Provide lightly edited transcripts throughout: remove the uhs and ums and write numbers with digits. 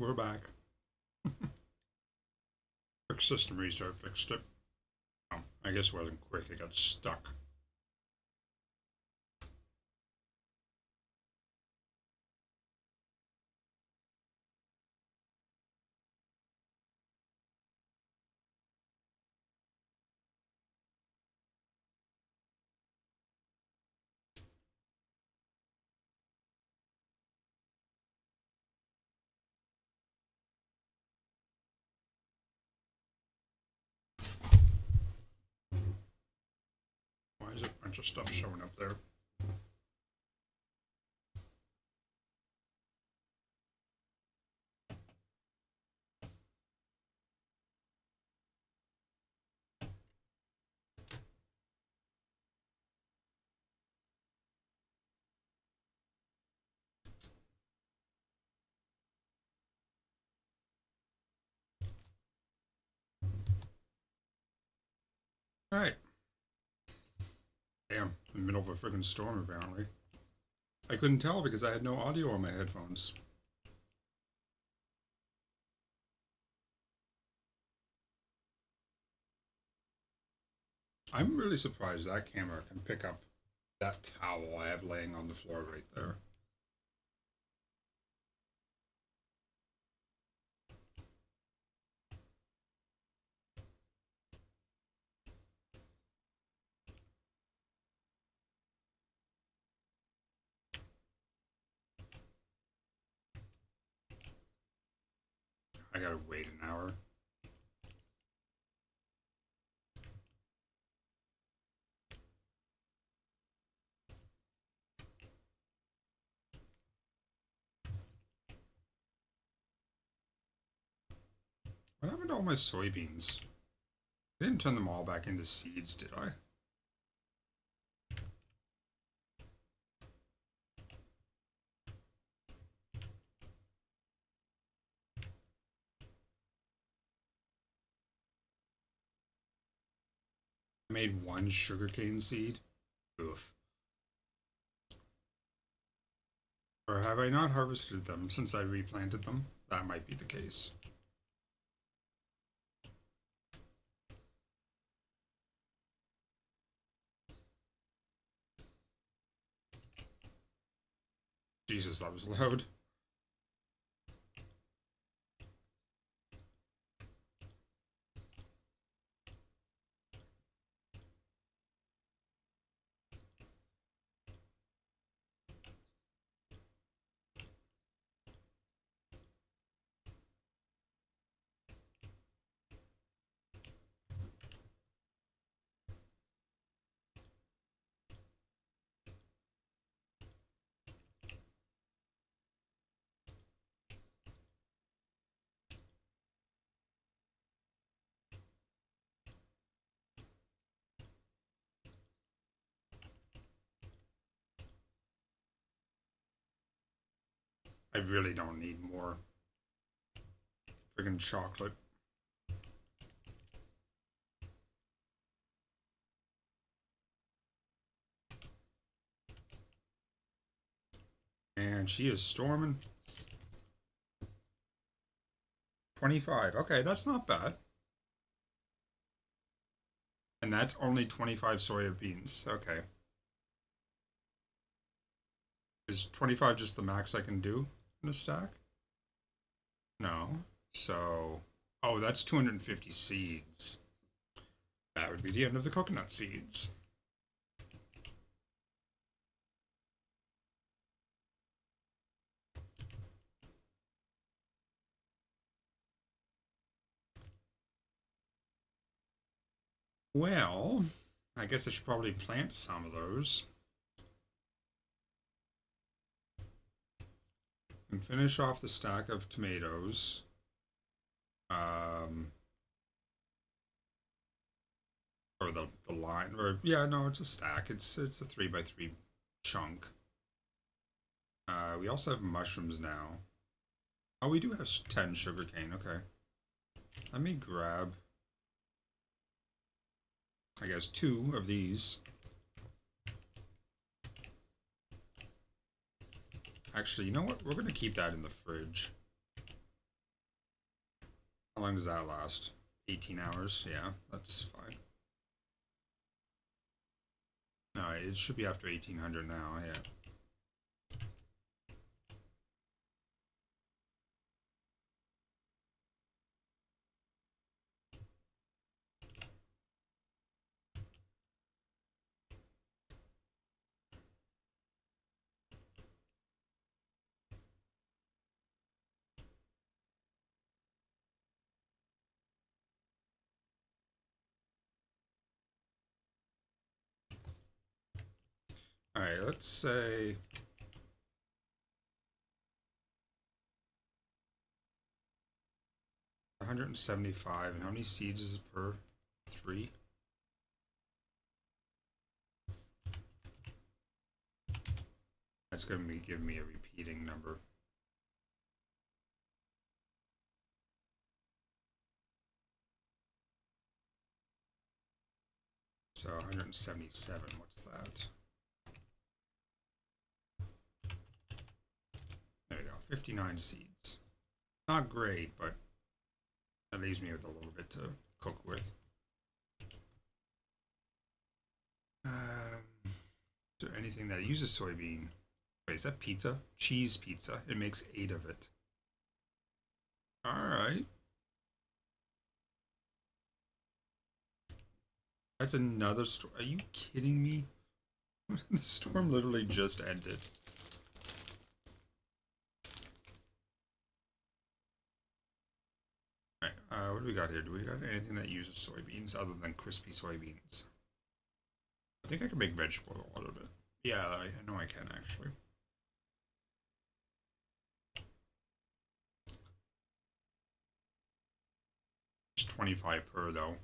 We're back. Quick system restart fixed it. Oh, I guess it wasn't quick, it got stuck. Why is a bunch of stuff showing up there? Alright. Damn, in the middle of a friggin' storm apparently. I couldn't tell because I had no audio on my headphones. I'm really surprised that camera can pick up that towel I have laying on the floor right there. I gotta wait an hour. What happened to all my soybeans? I didn't turn them all back into seeds, did I? I made one sugarcane seed. Oof. Or have I not harvested them since I replanted them? That might be the case. Jesus, that was loud. I really don't need more friggin' chocolate. And she is storming. 25. Okay, that's not bad. And that's only 25 soya beans. Okay. Is 25 just the max I can do in a stack? No. So, oh, that's 250 seeds. That would be the end of the coconut seeds. Well, I guess I should probably plant some of those. And finish off the stack of tomatoes. Or the line, or yeah, no, it's a stack. It's a 3x3 chunk. We also have mushrooms now. Oh, we do have 10 sugarcane. Okay. Let me grab, I guess, 2 of these. Actually, you know what? We're going to keep that in the fridge. How long does that last? 18 hours? Yeah, that's fine. Alright, it should be after 1800 now, yeah. Alright, let's say 175, and how many seeds is it per? 3? That's going to be giving me a repeating number. So 177, what's that? There we go, 59 seeds. Not great, but that leaves me with a little bit to cook with. Is there anything that uses soybean? Wait, is that pizza? Cheese pizza. It makes 8 of it. Alright. That's another storm. Are you kidding me? The storm literally just ended. Alright, what do we got here? Do we got anything that uses soybeans other than crispy soybeans? I think I can make vegetable a little bit. Yeah, I know I can actually. It's 25 per though.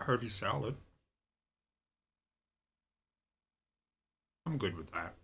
Hearty salad. I'm good with that.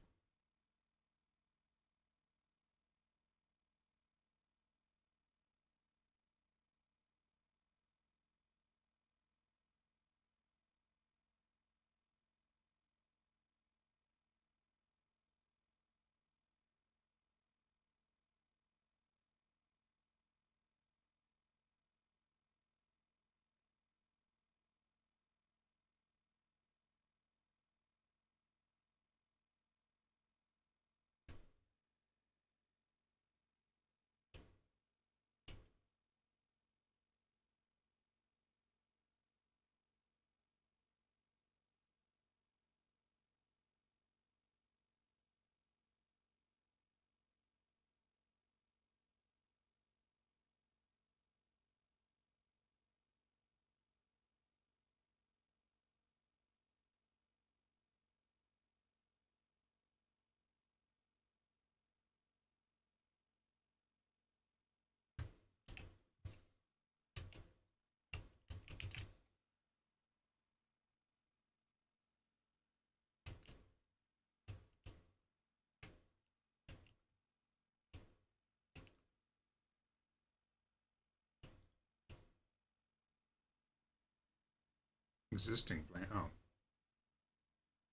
Existing plant. Oh,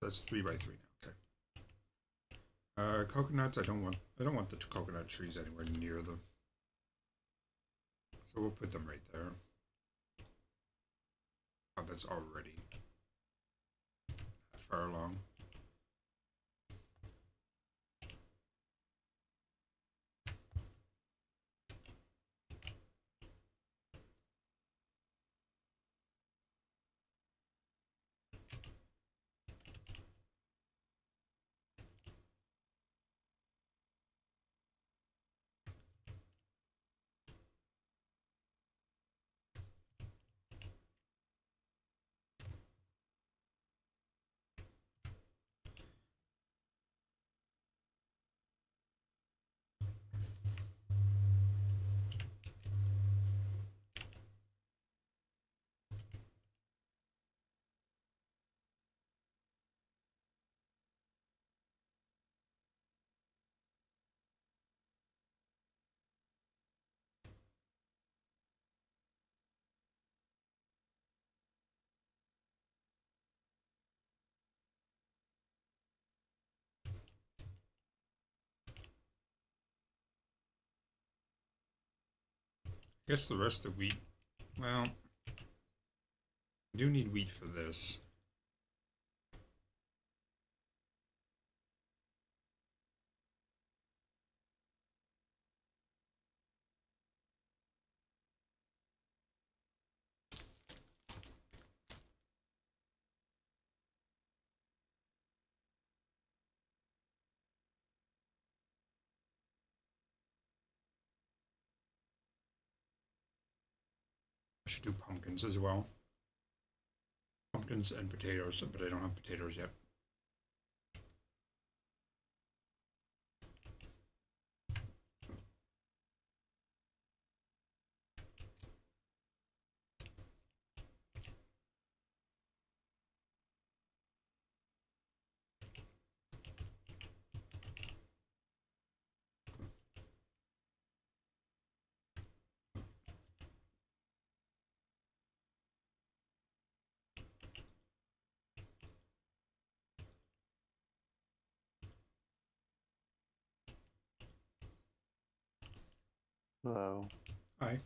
that's 3 by 3 now. Okay. Coconuts. I don't want the coconut trees anywhere near them. So we'll put them right there. Oh, that's already that far along. Guess the rest of the wheat. Well, I do need wheat for this. I should do pumpkins as well. Pumpkins and potatoes, but I don't have potatoes yet. Hello. Hi.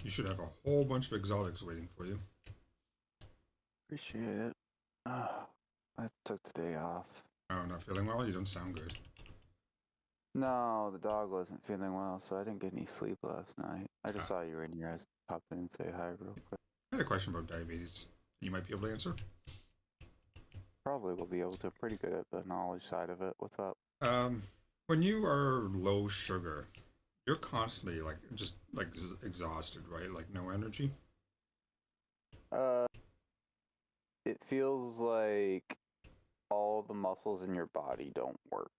You should have a whole bunch of exotics waiting for you. Appreciate it. I took the day off. Oh, not feeling well? You don't sound good. No, the dog wasn't feeling well, so I didn't get any sleep last night. I just Ah, saw you were in here. I popped in and say hi real quick. I had a question about diabetes. You might be able to answer. Probably will be able to. Pretty good at the knowledge side of it. What's up? Um, when you are low sugar, you're constantly like just like exhausted, right? Like no energy. Uh, it feels like all the muscles in your body don't work.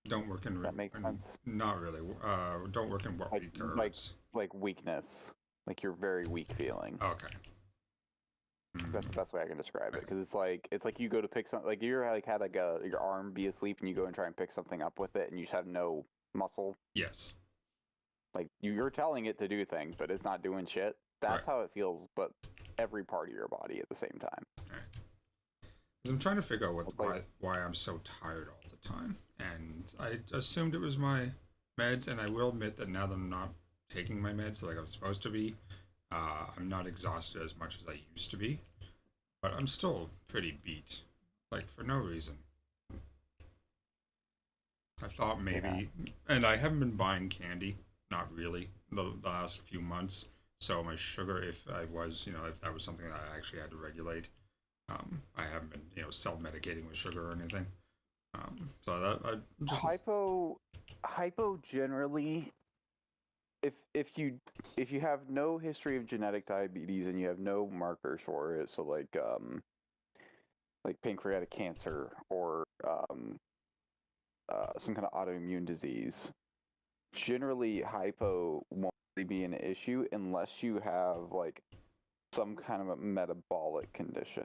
Don't work That makes sense. not really. Don't work in what Like, like, regards? like weakness. Like you're very weak feeling. Okay. That's the Mm, best way I can describe it. okay. Because it's like you go to pick something. Like you're like had like your arm be asleep and you go and try and pick something up with it and you just have no muscle. Yes. Like you're telling it to do things, but it's not doing shit. Right. That's how it feels. But every part of your body at the same time. All right. 'Cause I'm trying to figure out It's like why I'm so tired all the time, and I assumed it was my meds, and I will admit that now that I'm not taking my meds like I'm supposed to be, I'm not exhausted as much as I used to be, but I'm still pretty beat, like for no reason. I thought yeah, maybe, and I haven't been buying candy, not really, the last few months. So my sugar, if I was, if that was something that I actually had to regulate, I haven't been, self-medicating with sugar or anything. So that I just hypo generally. If you have no history of genetic diabetes and you have no markers for it, so like pancreatic cancer or some kind of autoimmune disease, generally hypo won't really be an issue unless you have like some kind of a metabolic condition.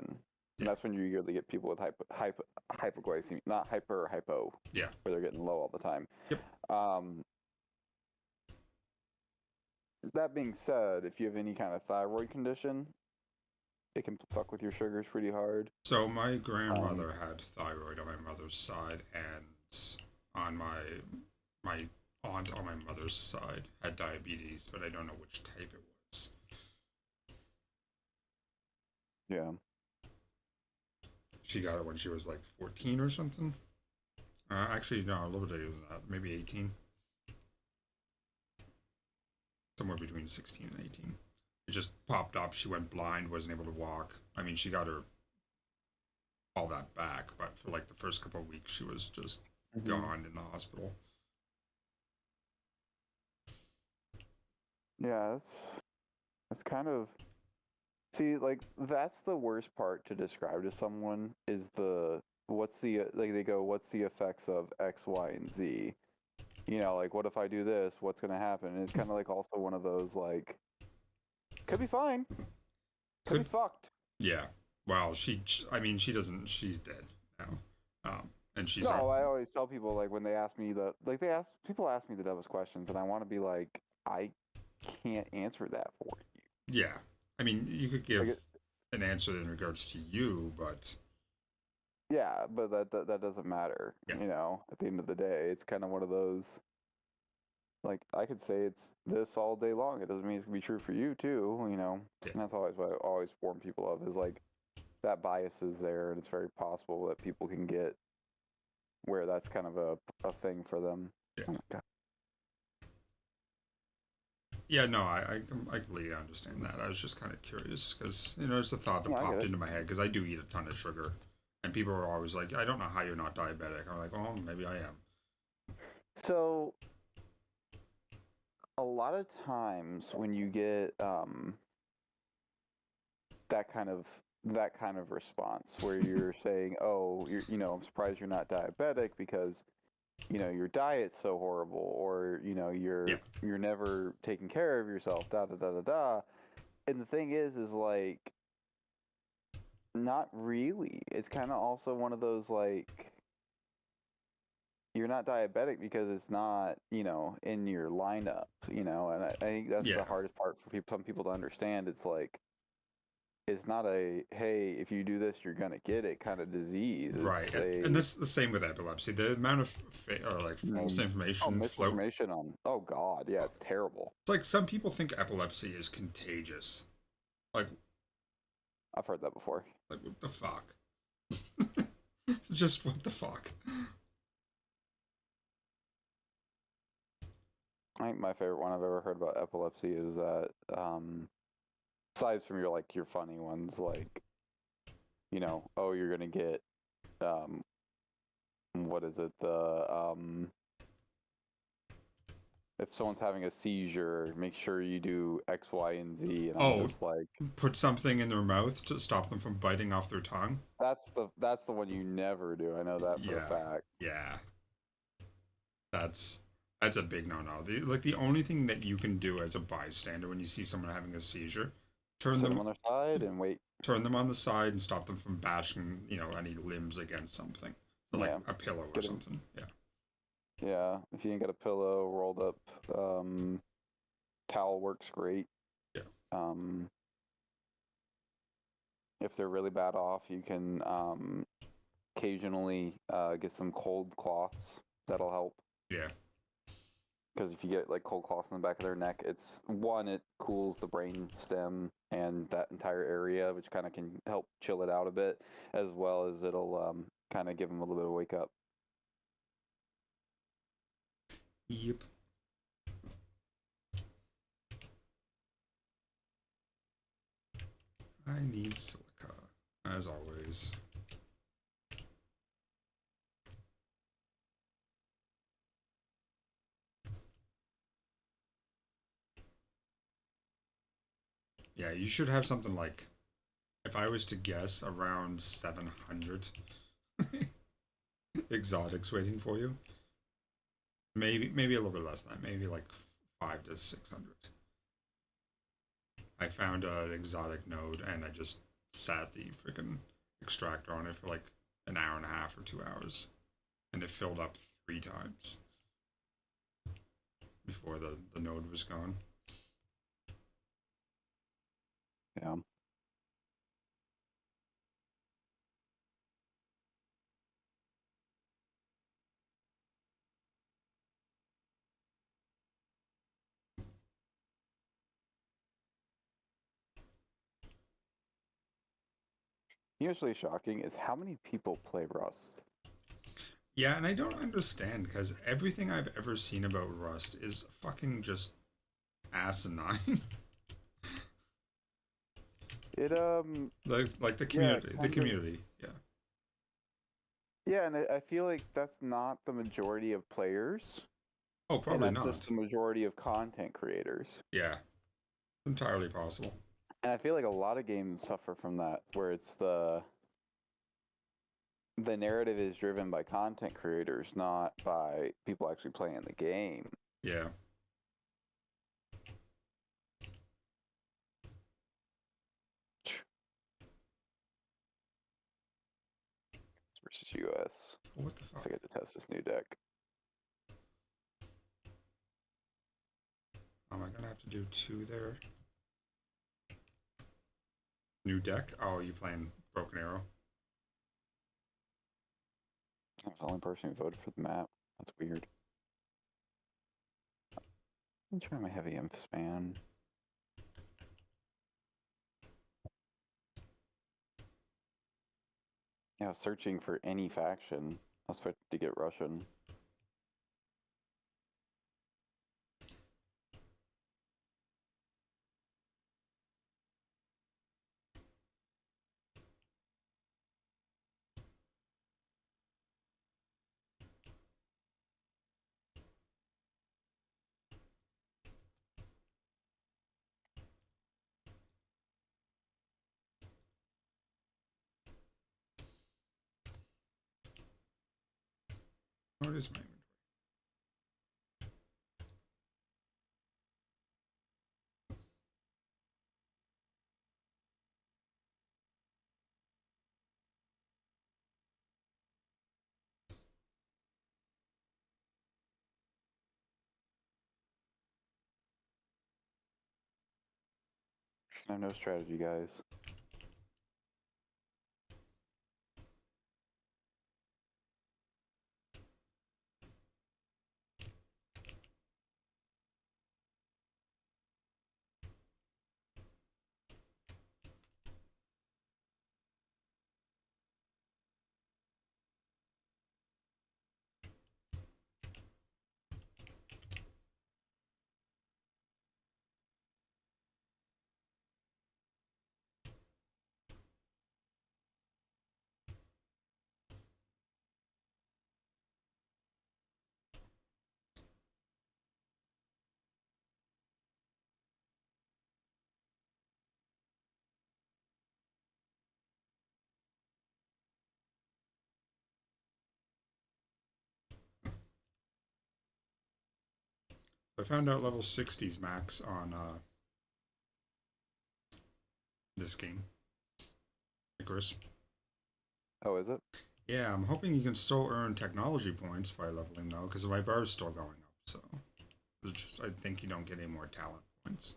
And yeah, that's when you usually get people with hypoglycemia, not hyper or hypo, yeah, where they're getting low all the time. yep. Um, that being said, if you have any kind of thyroid condition, it can fuck with your sugars pretty hard. So my Um, grandmother had thyroid on my mother's side, and on my aunt on my mother's side had diabetes, but I don't know which type it was. yeah. She got it when she was like 14 or something. Actually, no, a little bit later than that, maybe 18, somewhere between 16 and 18. It just popped up. She went blind, wasn't able to walk. I mean, she got her all that back, but for like the first couple of weeks, she was just hmm gone in the hospital. Yeah, that's kind of see like that's the worst part to describe to someone is the what's the like they go what's the effects of X, Y, and Z. You know, like what if I do this? What's gonna happen? And it's kind of like also one of those like could be fine, could be Could fucked. Yeah. Well, I mean, she doesn't. She's dead now. And she's our. No, I always tell people like when they ask me the like they ask people ask me the dumbest questions, and I want to be like I can't answer that for you. Yeah. I mean, you could Like give an answer in regards to you, but Yeah, but that doesn't matter. Yeah. You know, at the end of the day, it's kind of one of those. Like I could say it's this all day long. It doesn't mean it's gonna be true for you too. You know, Yeah. and that's always what I always warn people of is like that bias is there, and it's very possible that people can get where that's kind of a thing for them. Yeah. Oh my God. Yeah, no, I completely understand that. I was just kind of curious because it's a thought that Yeah, I get popped it. into my head because I do eat a ton of sugar, and people are always like, "I don't know how you're not diabetic." I'm like, "Oh, maybe I am." So a lot of times when you get that kind of that kind of response where you're saying, "Oh, I'm surprised you're not diabetic because your diet's so horrible, or Yeah, you're never taking care of yourself, da da da da da." And the thing is like not really. It's kind of also one of those like you're not diabetic because it's not, in your lineup, and I think that's the yeah, hardest part for some people to understand. It's like it's not a hey, if you do this, you're gonna get it kind of disease. right. It's And a that's the same with epilepsy. The amount of or like false oh, information float. misinformation on. Oh God, yeah, it's terrible. It's like some people think epilepsy is contagious. Like, I've heard that before. what the fuck? Just what the fuck? I think my favorite one I've ever heard about epilepsy is that, aside from your funny ones, like, oh, you're gonna get, um, what is it? If someone's having a seizure, make sure you do X, Y, and Z. And I'm Oh, just like, put something in their mouth to stop them from biting off their tongue. that's the one you never do. I know that for a Yeah, fact. yeah. That's that's a big no-no. The only thing that you can do as a bystander when you see someone having a seizure, turn Sit them them on their side and wait. turn them on the side and stop them from bashing, any limbs against something, so like Yeah, a pillow or get them. something. Yeah, Yeah, if you ain't got a pillow, rolled up, towel works great. yeah, Um, if they're really bad off, you can occasionally get some cold cloths. That'll help. yeah, Because if you get like cold cloths in the back of their neck, it cools the brain stem and that entire area, which kind of can help chill it out a bit, as well as it'll kind of give them a little bit of wake up. yep. I need silica as always. Yeah, you should have something like, if I was to guess, around 700 exotics waiting for you. Maybe a little bit less than that. Maybe like 5 to 600. I found an exotic node and I just sat the freaking extractor on it for like an hour and a half or 2 hours, and it filled up 3 times before the node was gone. Yeah. Usually shocking is how many people play Rust. Yeah, and I don't understand because everything I've ever seen about Rust is fucking just asinine. It like the yeah, community, the kind of. community. Yeah. Yeah, and I feel like that's not the majority of players, Oh, and probably that's just not. the majority of content creators. Yeah, entirely possible. And I feel like a lot of games suffer from that, where it's the narrative is driven by content creators, not by people actually playing the game. Yeah. Versus US. Oh, what the So fuck? I get to test this new deck. Am I gonna have to do 2 there? New deck? Oh, you playing Broken Arrow? I was the only person who voted for the map. That's weird. Let me try my heavy imp span. Yeah, I was searching for any faction. I was expecting to get Russian. What is my inventory? I have no strategy, guys. I found out level 60s max on this game. Icarus. Oh, is it? Yeah, I'm hoping you can still earn technology points by leveling though, because my bar is still going up. So it's just, I think you don't get any more talent points.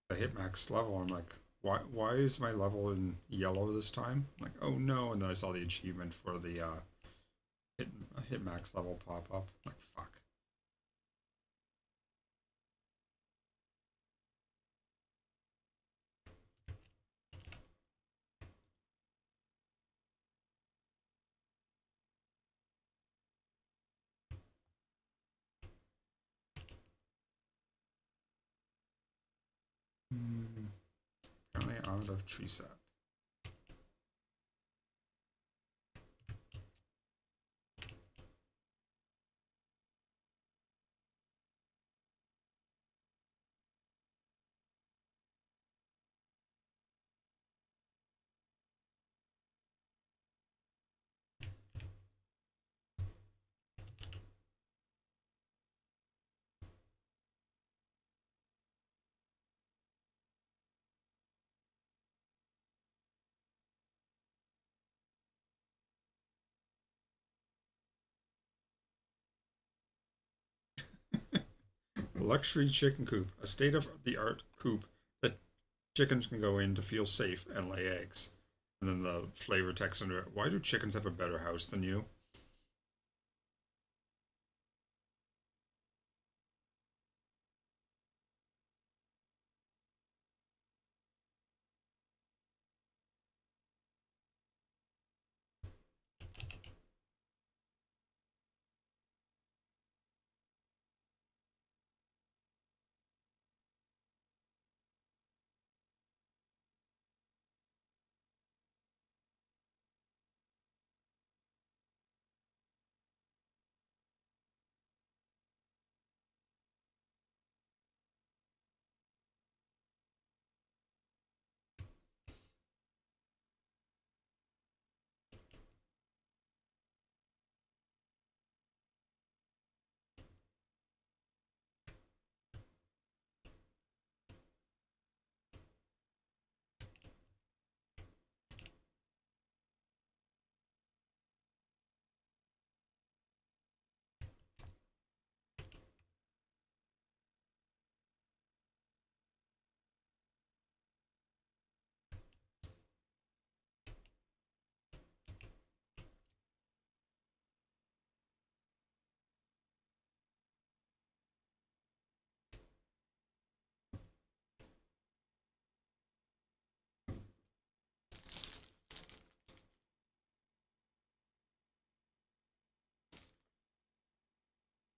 I hit max level. I'm like, why is my level in yellow this time? I'm like, oh no! And then I saw the achievement for the hit max level pop up. I'm like, fuck. Apparently out of tree sap. A luxury chicken coop, a state of the art coop that chickens can go in to feel safe and lay eggs. And then the flavor text under it, why do chickens have a better house than you?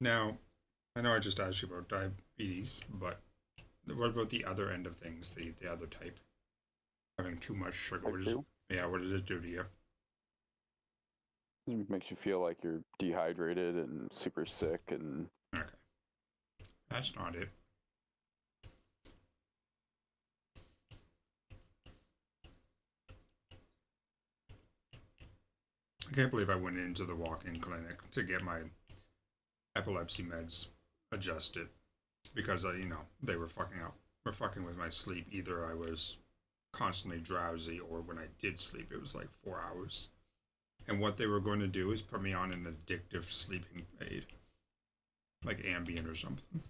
Now, I know I just asked you about diabetes, but what about the other end of things, the other type? Having too much sugar. Type What is it? 2 Yeah, what does it do to you? it makes you feel like you're dehydrated and super sick and Okay, that's not it. I can't believe I went into the walk-in clinic to get my epilepsy meds adjusted because they were fucking with my sleep. Either I was constantly drowsy, or when I did sleep, it was like 4 hours. And what they were going to do is put me on an addictive sleeping aid, like Ambien or something.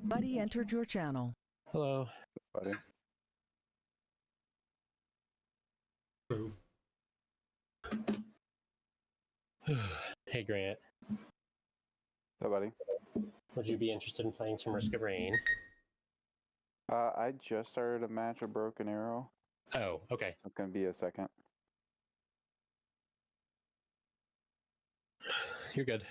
Buddy entered your channel. Hello. buddy. Boo. Hey Grant, So, buddy. would you be interested in playing some Risk of Rain? I just started a match of Broken Arrow. Oh, okay. It's gonna be a second. You're good.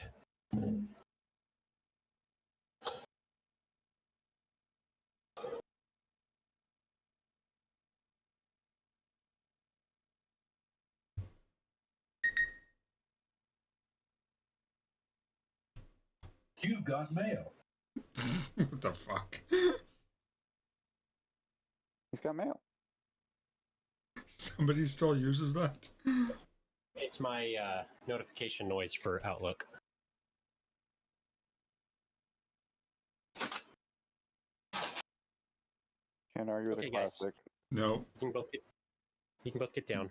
You've got mail. What the fuck? He's got mail. Somebody still uses that? It's my notification noise for Outlook. Can't argue with Okay, a guys. classic. No. You can both get down.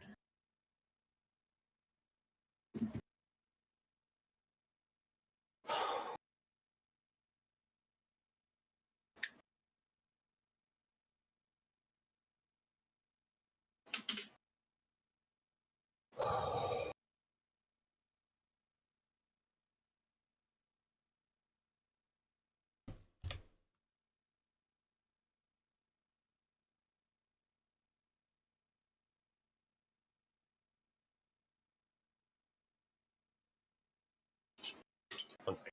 One second.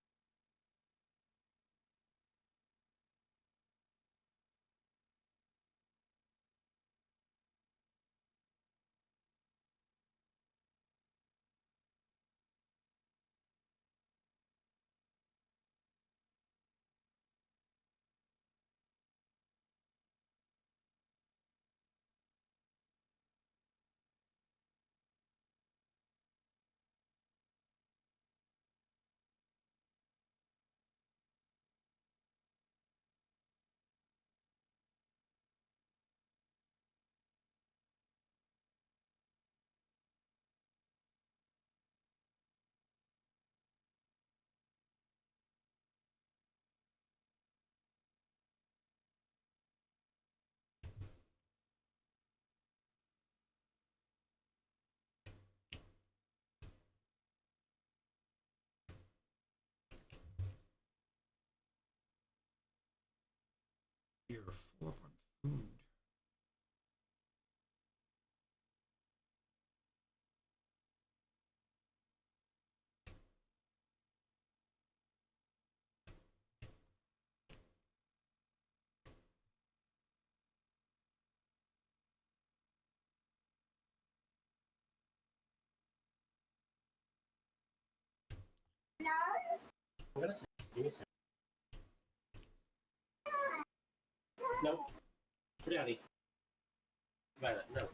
You're full up on food. I'm gonna say, give me a second. No. Put it out. Violet, no.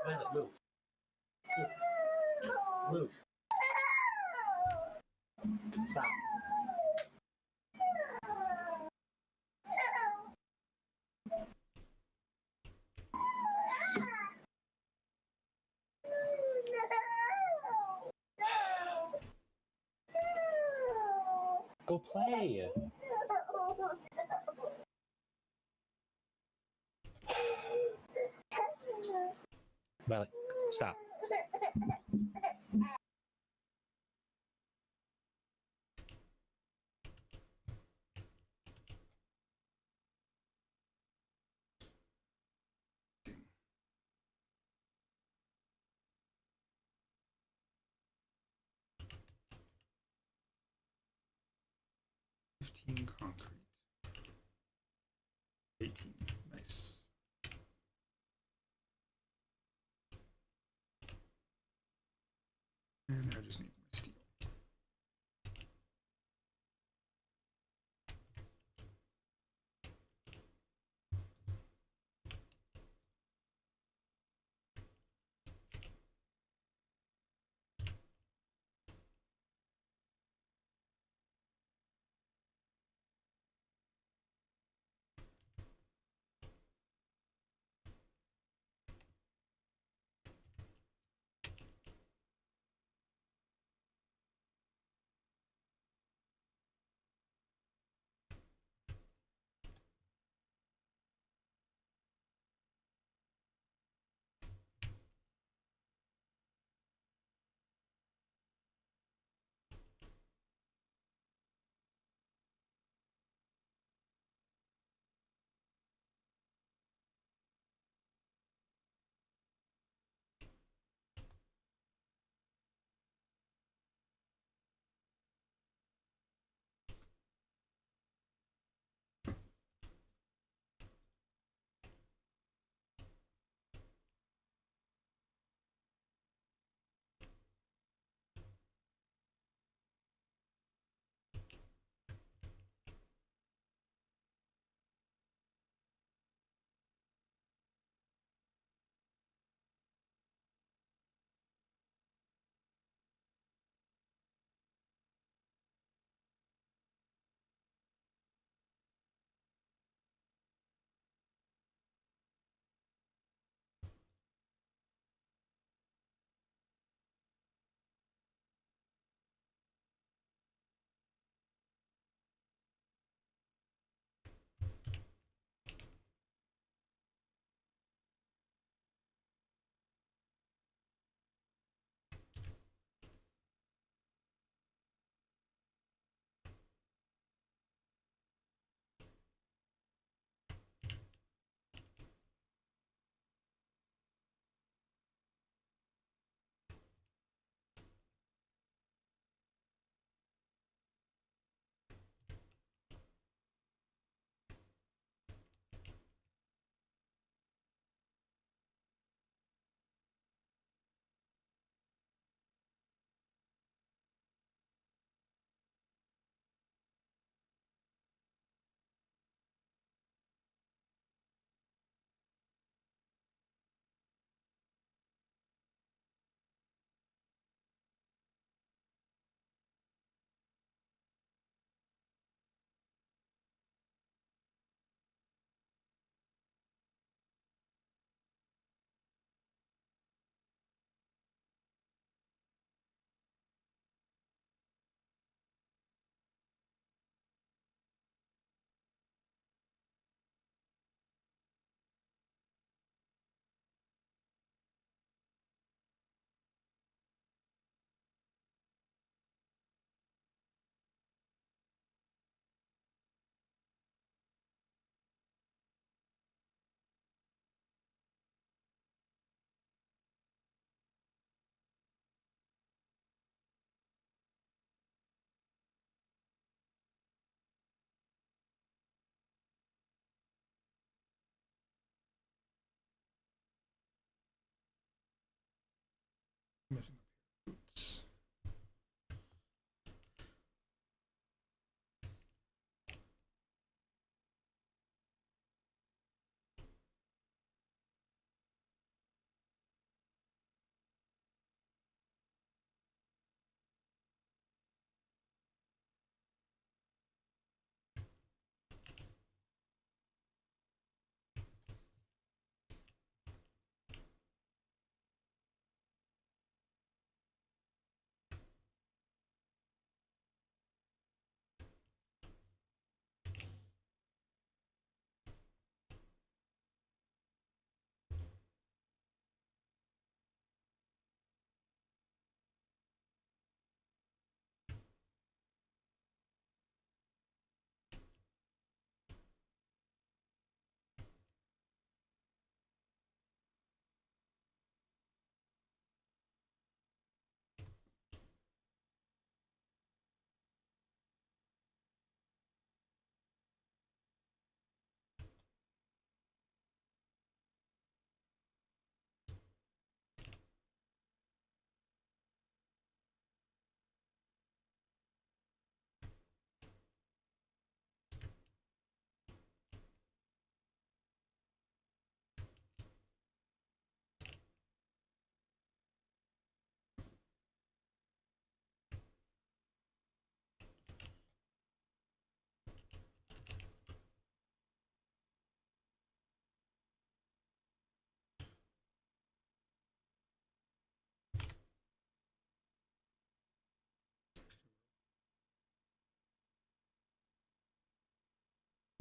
Violet, move. Move. Stop. Go play. Violet, stop. Concrete. 18. Nice. And I just need my steel.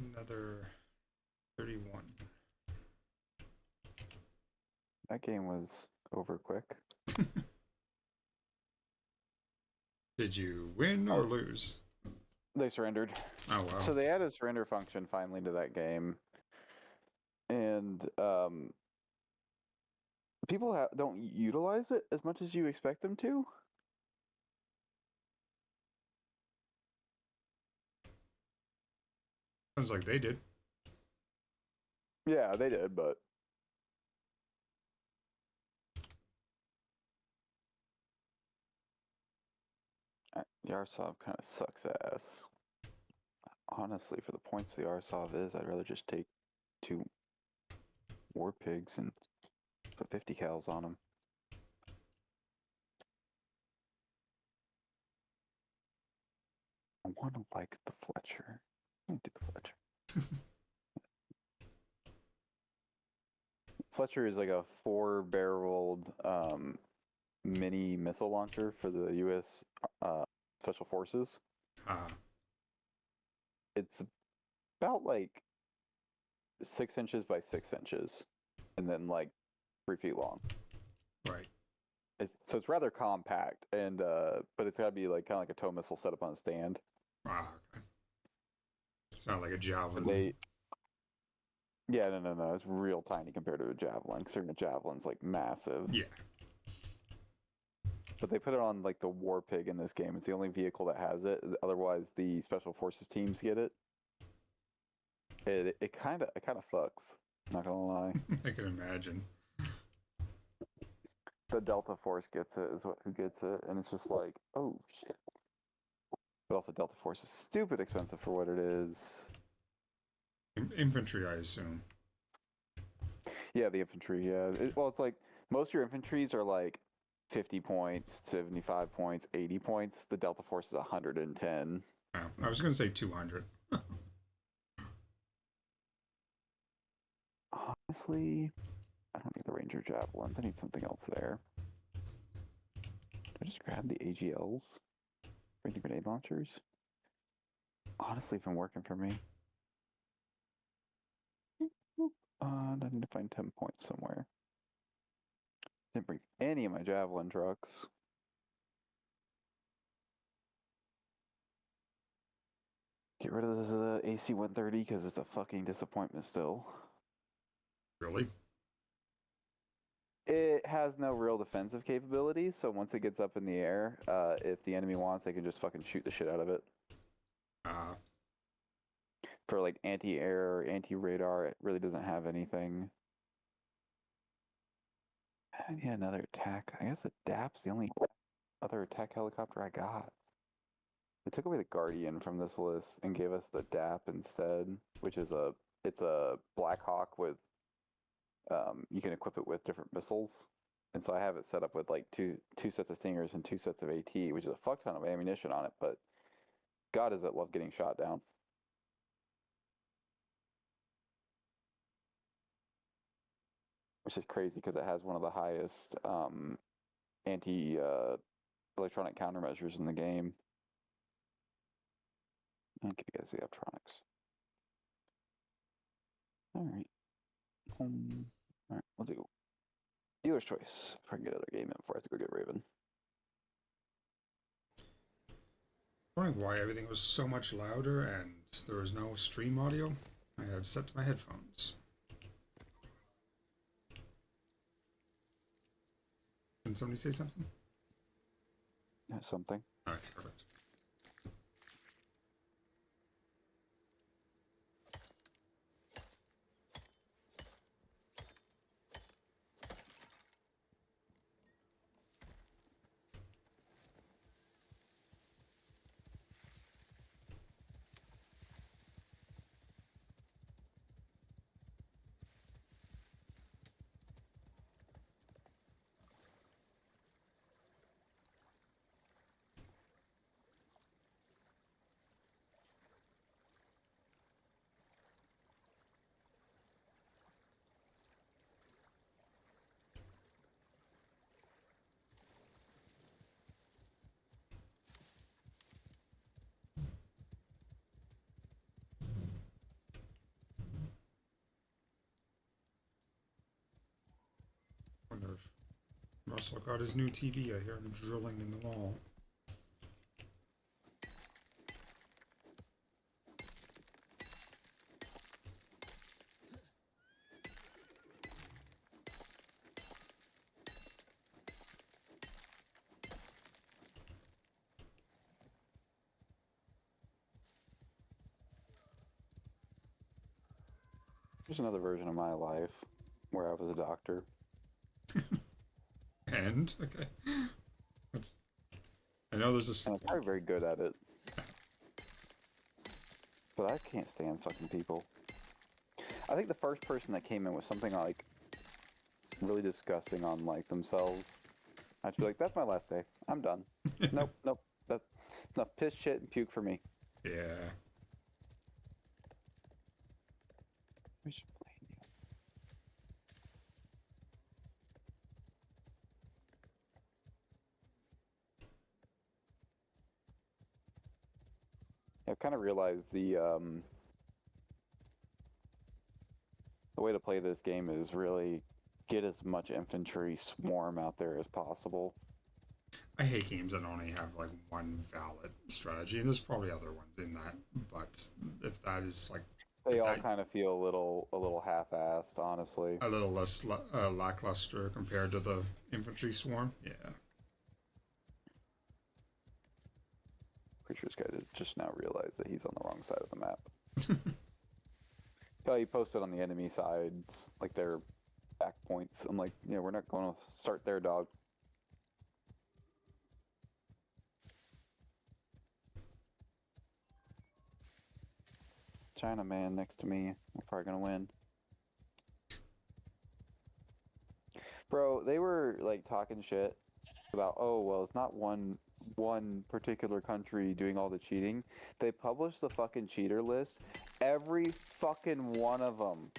Another 31. That game was over quick. Did you win or lose? They surrendered. Oh wow. So they added a surrender function finally to that game, and people don't utilize it as much as you expect them to. Sounds like they did. Yeah, they did, but the RSOV kind of sucks ass. Honestly, for the points the RSOV is, I'd rather just take 2 war pigs and put 50 cals on them. I want to like the Fletcher. Let me do the Fletcher. Fletcher is like a 4-barreled mini missile launcher for the U.S. Special Forces. It's about like 6 inches by 6 inches, and then like 3 feet long. Right. So it's rather compact, and but it's got to be like kind of like a tow missile set up on a stand. Okay. Sound like a javelin. Yeah, no. It's real tiny compared to a javelin. Considering a javelin's like massive. Yeah. But they put it on like the War Pig in this game. It's the only vehicle that has it. Otherwise, the Special Forces teams get it. It kind of fucks. Not gonna lie. I can imagine. The Delta Force gets it. Who gets it, and it's just like, oh shit. But also, Delta Force is stupid expensive for what it is. Infantry, I assume. Yeah, the infantry. Yeah. Well, it's like most of your infantries are like 50 points, 75 points, 80 points. The Delta Force is 110. Oh, I was going to say 200. Honestly, I don't need the Ranger Javelins. I need something else there. Did I just grab the AGLs? Bring the grenade launchers? Honestly, it's been working for me. I need to find 10 points somewhere. Didn't bring any of my Javelin trucks. Get rid of this AC-130 because it's a fucking disappointment still. Really? It has no real defensive capabilities, so once it gets up in the air, if the enemy wants, they can just fucking shoot the shit out of it. For like anti-air, anti-radar, it really doesn't have anything. I need another attack. I guess the DAP's the only other attack helicopter I got. They took away the Guardian from this list and gave us the DAP instead, which is it's a Black Hawk with you can equip it with different missiles. And so I have it set up with like two sets of Stingers and 2 sets of AT, which is a fuck ton of ammunition on it, but God does it love getting shot down. Which is crazy because it has one of the highest anti-electronic countermeasures in the game. I'll give you guys the electronics. Alright. Alright, we'll do dealer's choice if I can get another game in before I have to go get Raven. Wondering why everything was so much louder and there was no stream audio. I had set to my headphones. Can somebody say something? Yeah, something. Alright, perfect. Russell got his new TV. I hear him drilling in the wall. There's another version of my life where I was a doctor. And okay, What's, I know there's a. And I'm probably very good at it. But I can't stand fucking people. I think the first person that came in with something like really disgusting on like themselves, I'd be like, that's my last day. I'm done. Nope, nope. That's enough piss, shit, and puke for me. Yeah. We should play you. I've kind of realized the way to play this game is really get as much infantry swarm out there as possible. I hate games that only have like one valid strategy, and there's probably other ones in that. But if that is like They all that- kind of feel a little half-assed, honestly. a little less lackluster compared to the infantry swarm, yeah. Pretty sure this guy did just now realize that he's on the wrong side of the map. Oh, he posted on the enemy sides, like their back points. I'm like, yeah, we're not going to start there, dog. China man next to me. We're probably gonna win. Bro, they were like talking shit about, oh well, it's not one particular country doing all the cheating. They published the fucking cheater list. Every fucking one of them.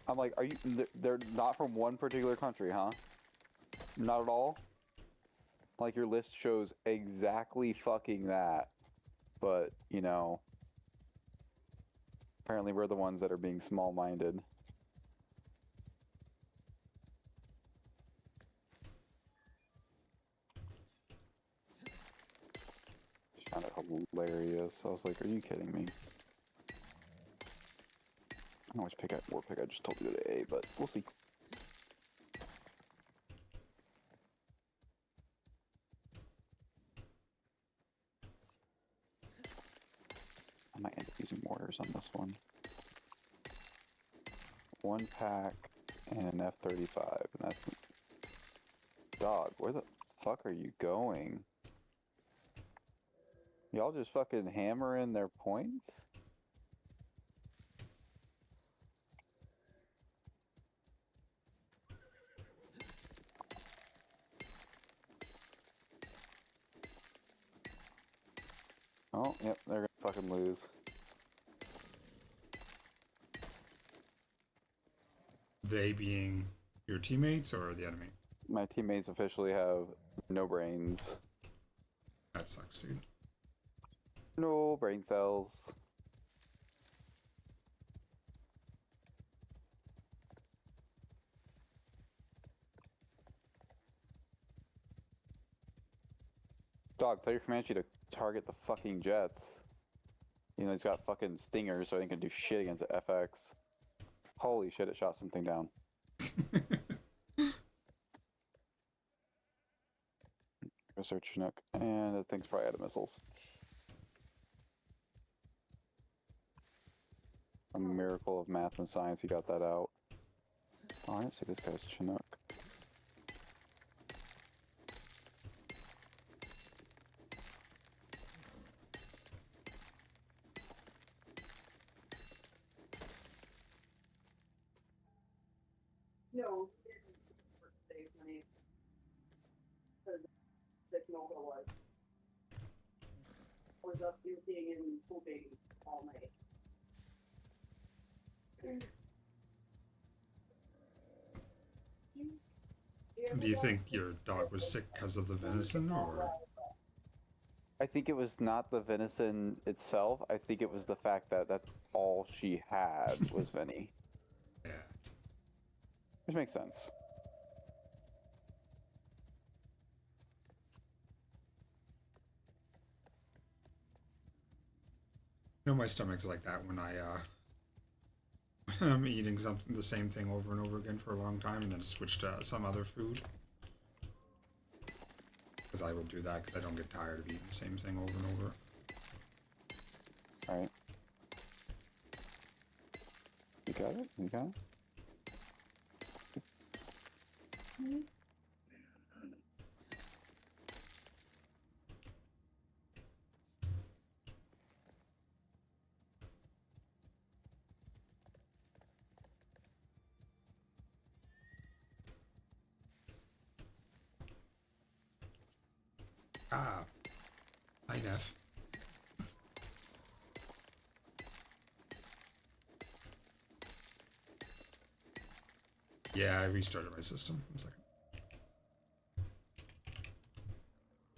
I'm like, are you? They're not from one particular country, huh? Not at all. Like your list shows exactly fucking that, but you know, apparently we're the ones that are being small-minded. Just found it hilarious. I was like, are you kidding me? I don't know which pick war pick I just told you to A, but we'll see. I might end up using mortars on this one. One pack and an F-35, and that's... Dog, where the fuck are you going? Y'all just fucking hammering their points? Oh, yep, they're gonna fucking lose. They being your teammates or the enemy? My teammates officially have no brains. That sucks, dude. No brain cells. Dog, tell your Comanche to target the fucking jets. You know, he's got fucking stingers, so he can do shit against the FX. Holy shit, it shot something down. Research Chinook, and that thing's probably out of missiles. A miracle of math and science, he got that out. Oh, I didn't see this guy's Chinook. No, save money. Because signal was up puking and pooping all night. Do you think your dog was sick because of the venison, or? I think it was not the venison itself. I think it was the fact that that's all she had was Vinny. Yeah. Which makes sense. You know, my stomach's like that when when I'm eating something the same thing over and over again for a long time, and then switch to some other food. Because I will do that because I don't get tired of eating the same thing over and over. Alright. You got it? You got it? Ah, hi Neff. Yeah, I restarted my system. 1 second.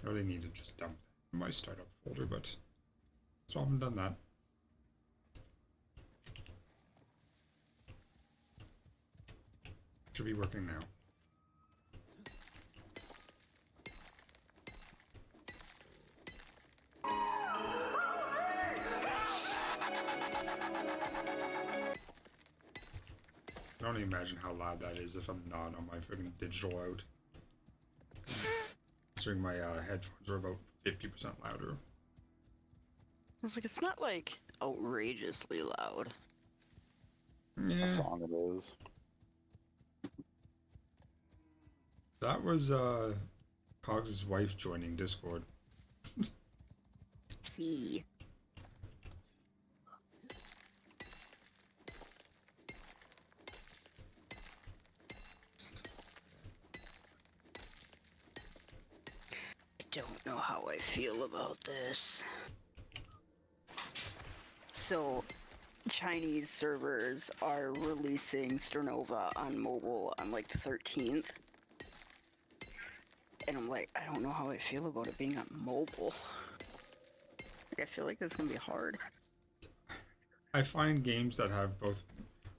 I really need to just dump my startup folder, but so I haven't done that. Should be working now. I don't even imagine how loud that is if I'm not on my freaking digital out. Considering my headphones are about 50% louder. I was like, it's not like outrageously loud. A Yeah, song it is. that was Cogs' wife joining Discord. See. I don't know how I feel about this. So, Chinese servers are releasing Sternova on mobile on like the 13th. And I'm like, I don't know how I feel about it being on mobile. Like, I feel like it's gonna be hard. I find games that have both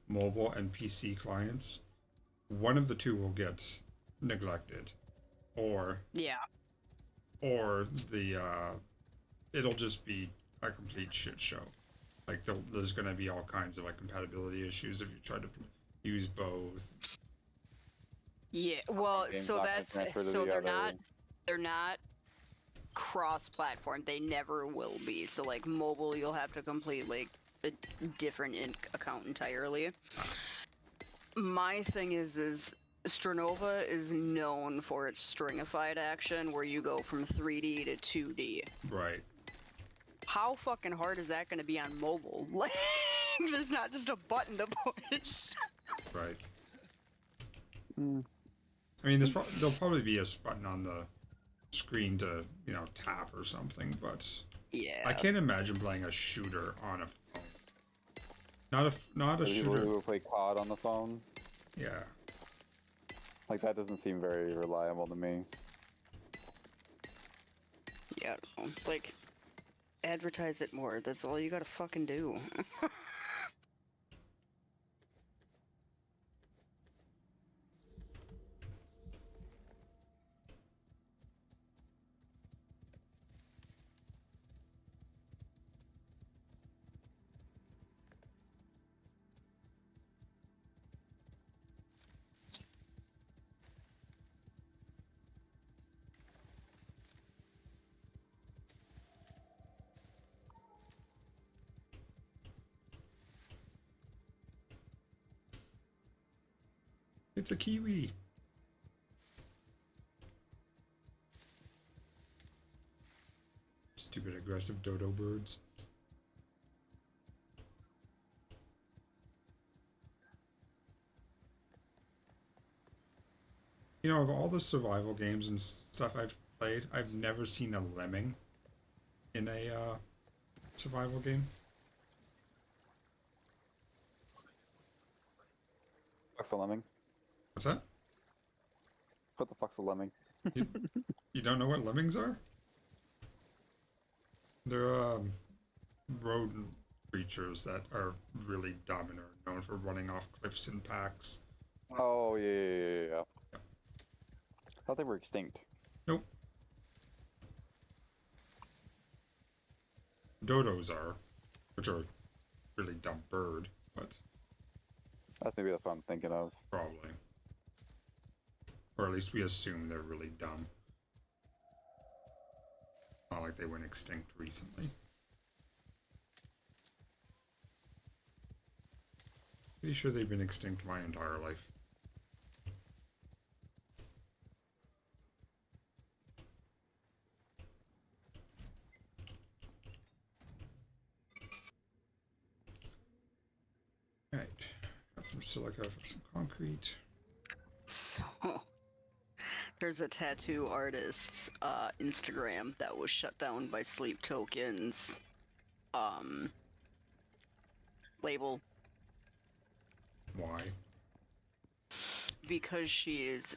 mobile and PC clients, one of the two will get neglected, or Yeah. the it'll just be a complete shit show. Like there's gonna be all kinds of like compatibility issues if you try to use both. Yeah, well, Game's so not gonna that's transfer to so the other. they're not cross-platform. They never will be. So like mobile, you'll have to complete like a different account entirely. My thing is Sternova is known for its stringified action, where you go from 3D to 2D. Right. How fucking hard is that going to be on mobile? Like, there's not just a button to push. Right. Mm. I mean, there'll probably be a button on the screen to tap or something, but Yeah. I can't imagine playing a shooter on a phone. Not a For the people shooter. who play COD on the phone, Yeah. like that doesn't seem very reliable to me. Yeah, I don't know. Like, advertise it more. That's all you gotta fucking do. It's a kiwi. Stupid aggressive dodo birds. Of all the survival games and stuff I've played, I've never seen a lemming in a survival game. Fuck's a lemming? What's that? What the fuck's a lemming? You don't know what lemmings are? They're rodent creatures that are really dumb and are known for running off cliffs in packs. Oh yeah. I thought they were extinct. Nope. Dodos are. which are really dumb bird, but That's maybe that's what I'm thinking of. probably. Or at least we assume they're really dumb. Not like they went extinct recently. Pretty sure they've been extinct my entire life. Right. Got some silica for some concrete. So, there's a tattoo artist's Instagram that was shut down by Sleep Tokens label Why? because she is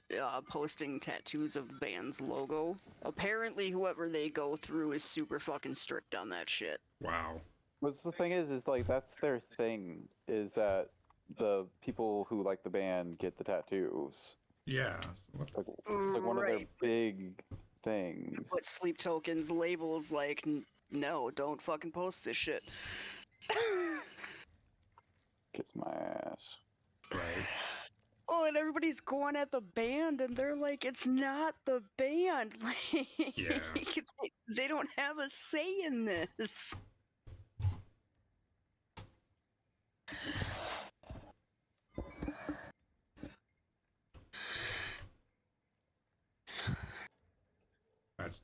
posting tattoos of the band's logo. Apparently, whoever they go through is super fucking strict on that shit. Wow. What's the thing is like that's their thing. Is that the people who like the band get the tattoos? Yeah. So what the It's like one of their Right. big things. But Sleep Tokens labels like, no, don't fucking post this shit. Kiss my ass. right? Oh, and everybody's going at the band, and they're like, it's not the band. Like, Yeah. they don't have a say in this. That's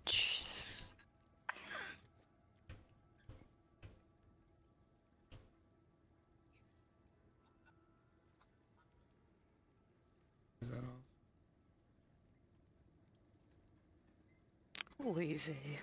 Jesus. is that all? Holy vey.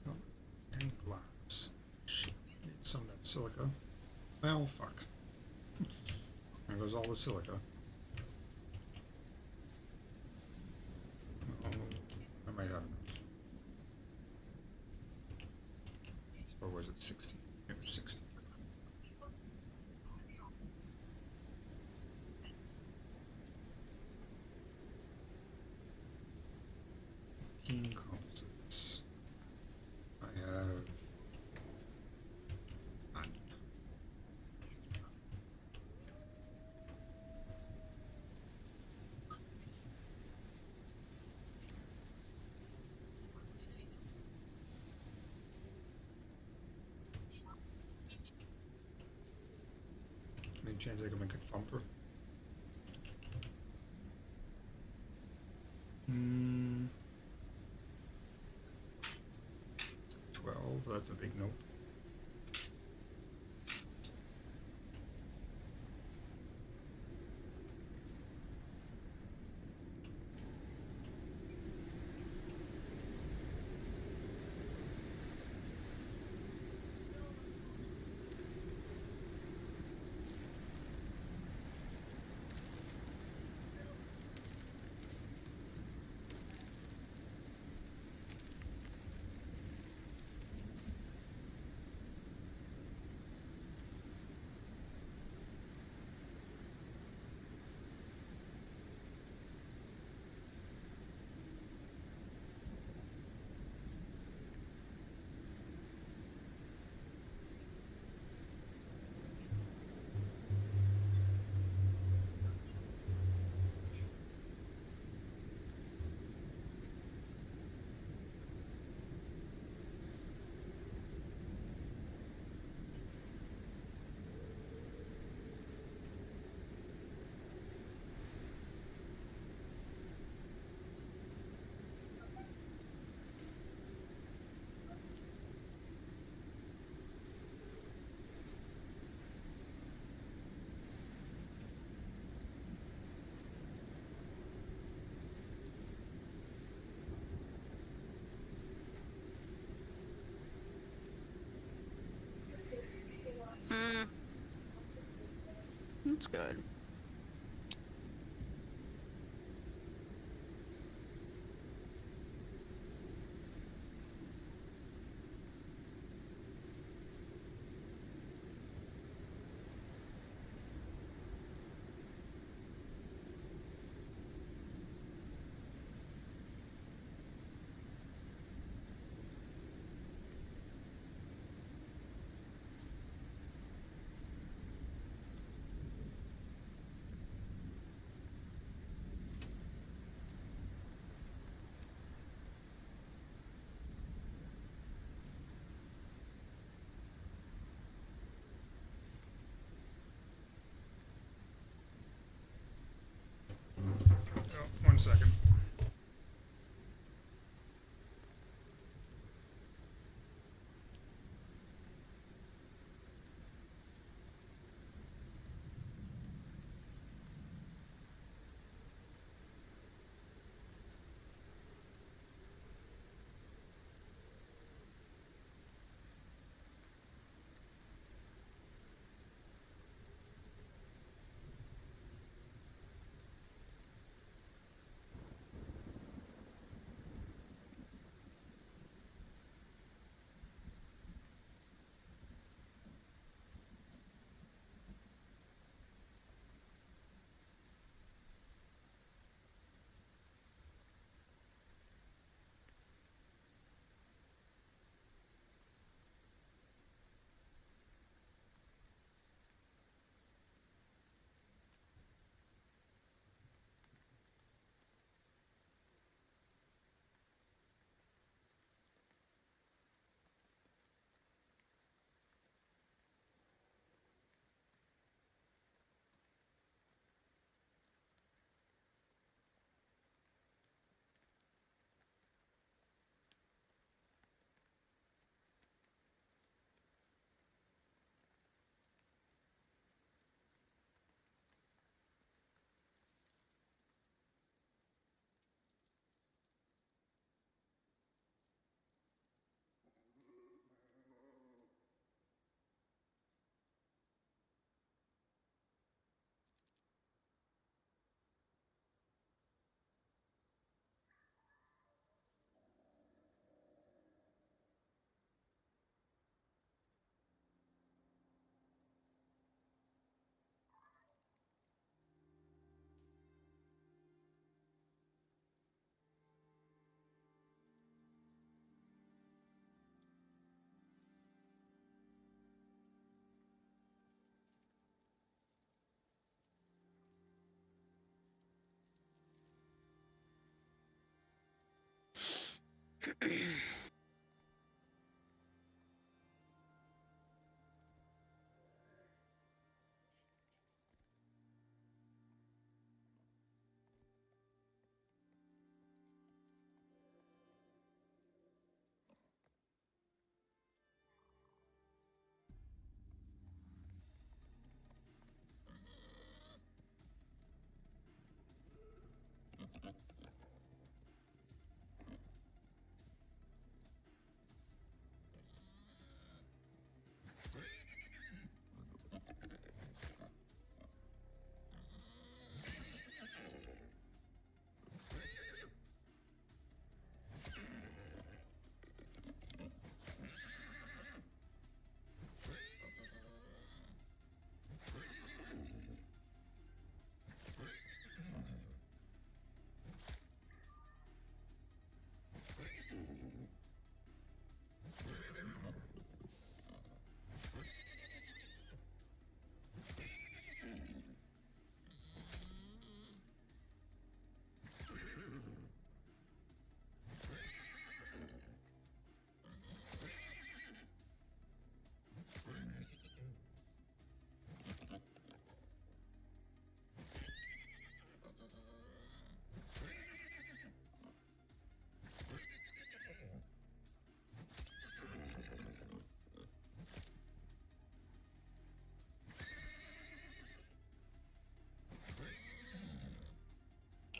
Oh, and glass. Shit, need some of that silica. Well, fuck. There goes all the silica. Oh, I might have enough. Or was it 60? It was 60. Composites. I have chance I can make a thumper? 12, that's a big nope. Hmm. That's good. Oh, 1 second.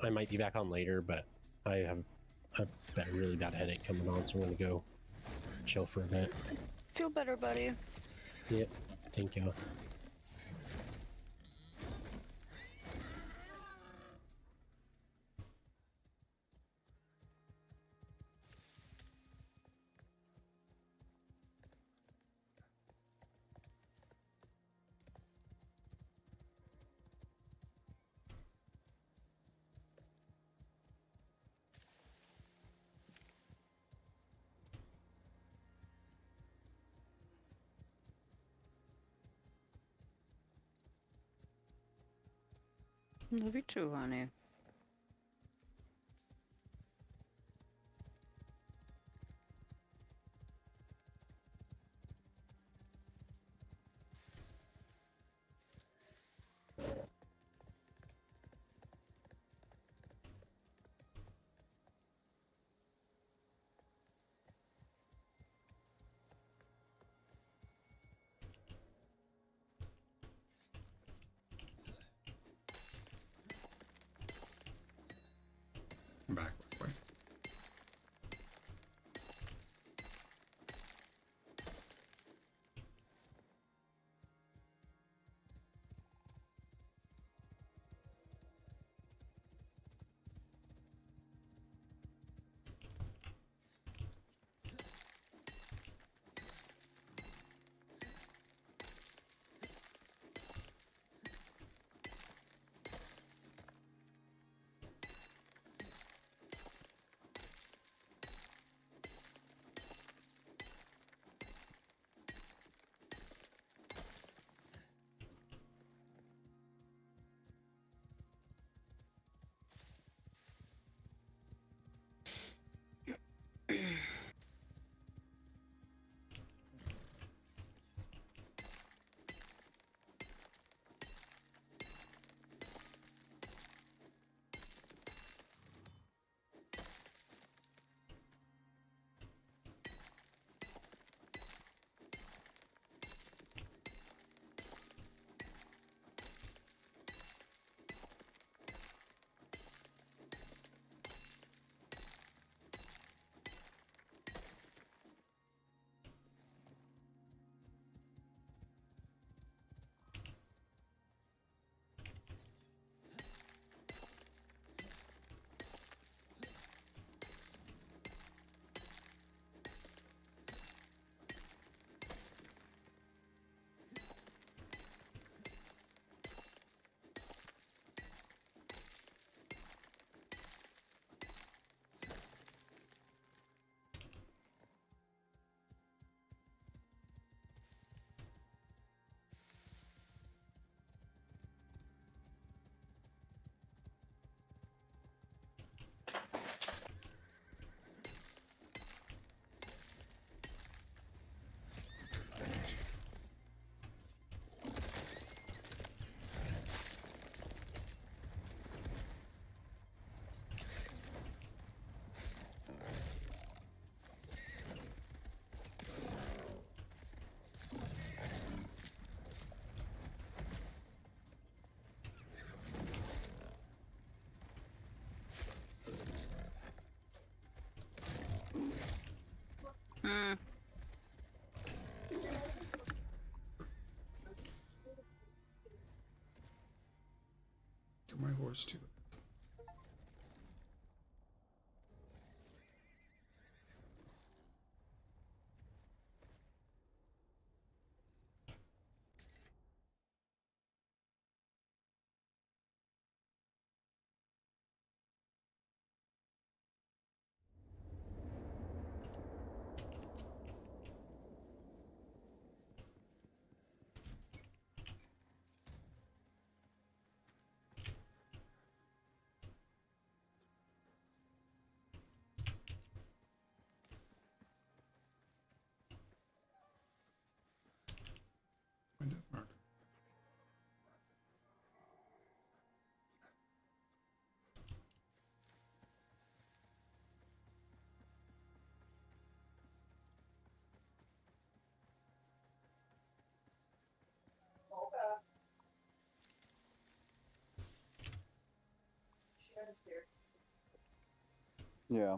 I might be back on later, but I have a really bad headache coming on, so I'm gonna go chill for a bit. Feel better, buddy. Yep. Thank you. Love you too, honey. I'm back. By the way. Hmm. Get my horse too. upstairs. Yeah.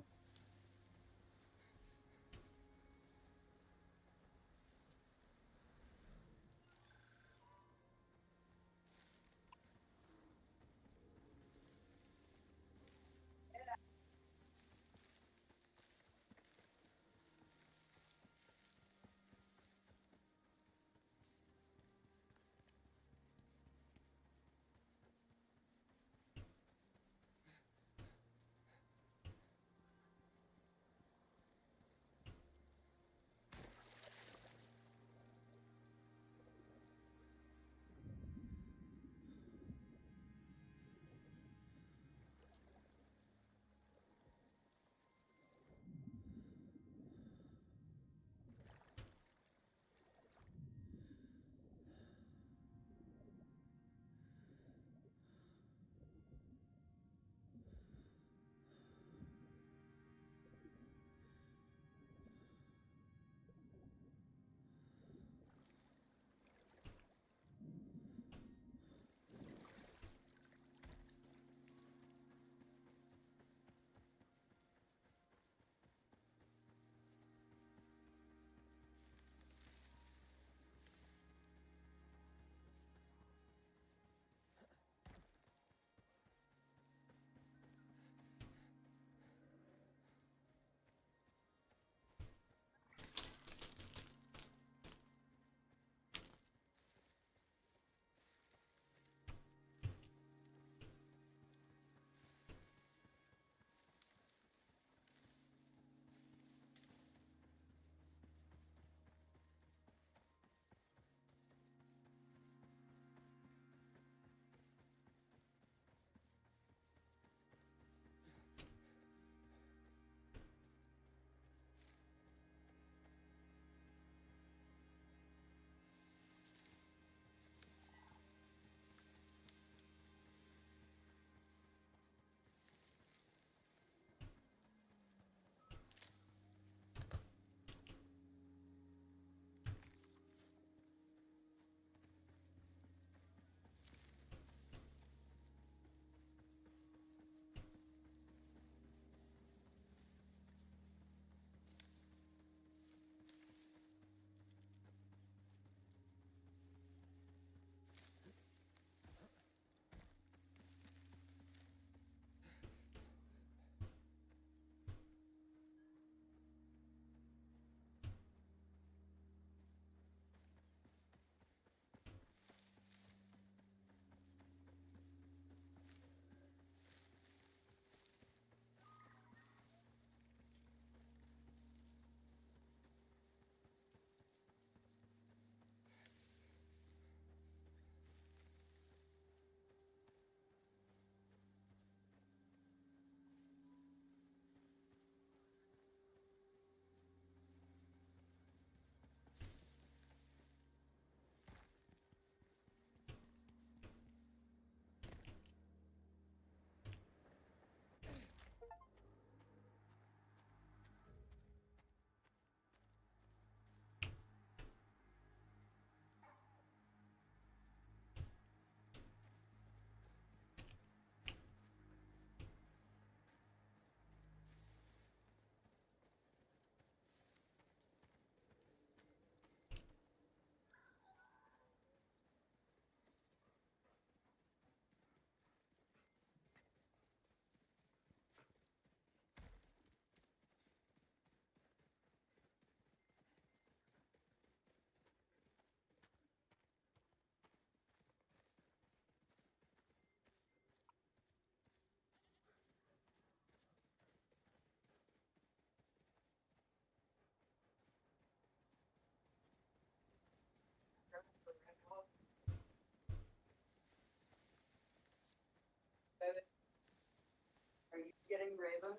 Are you getting Raven?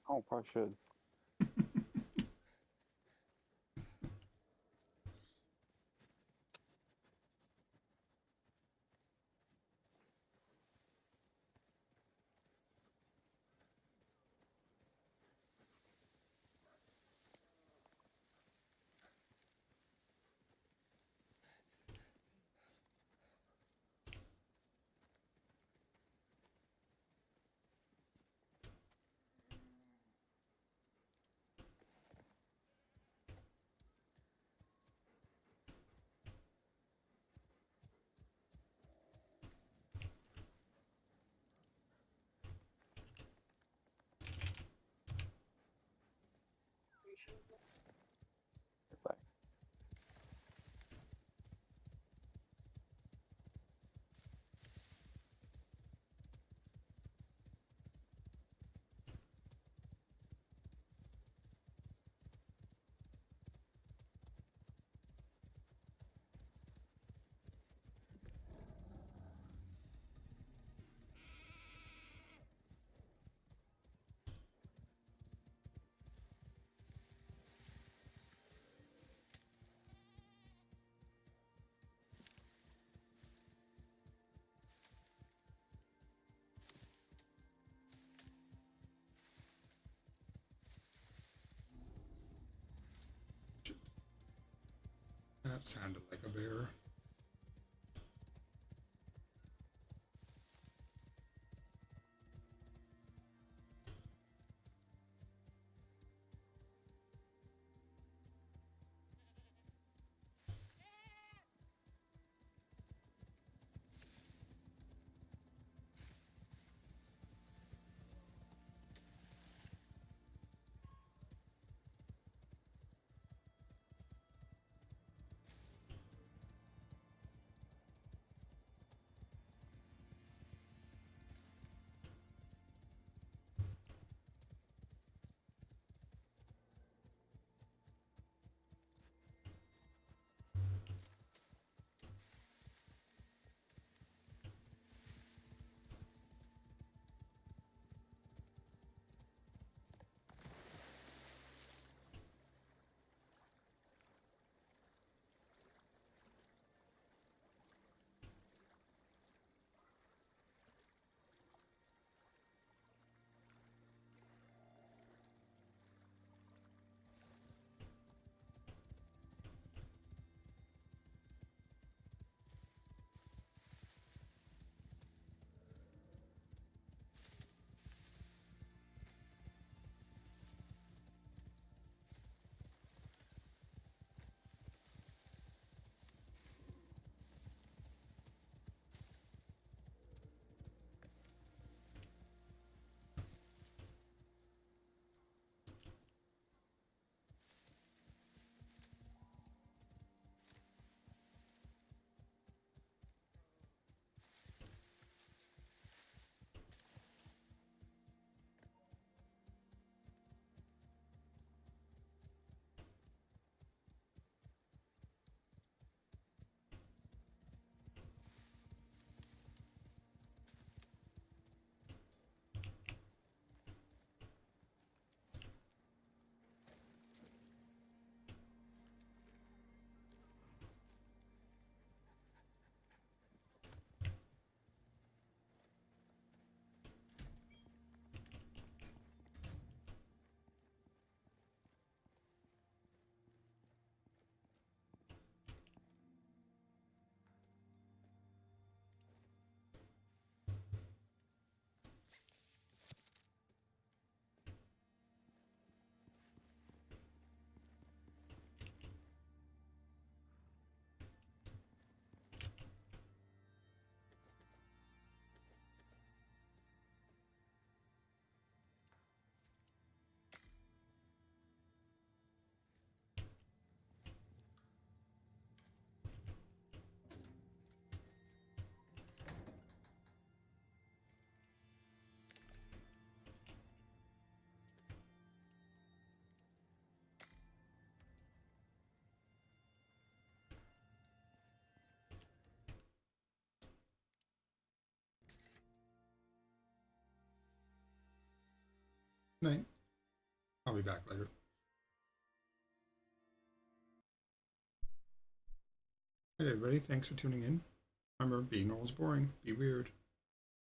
Oh, probably should. Bye. That sounded like a bear. Night. I'll be back later. Hey everybody, thanks for tuning in. Remember, being normal is boring. Be weird.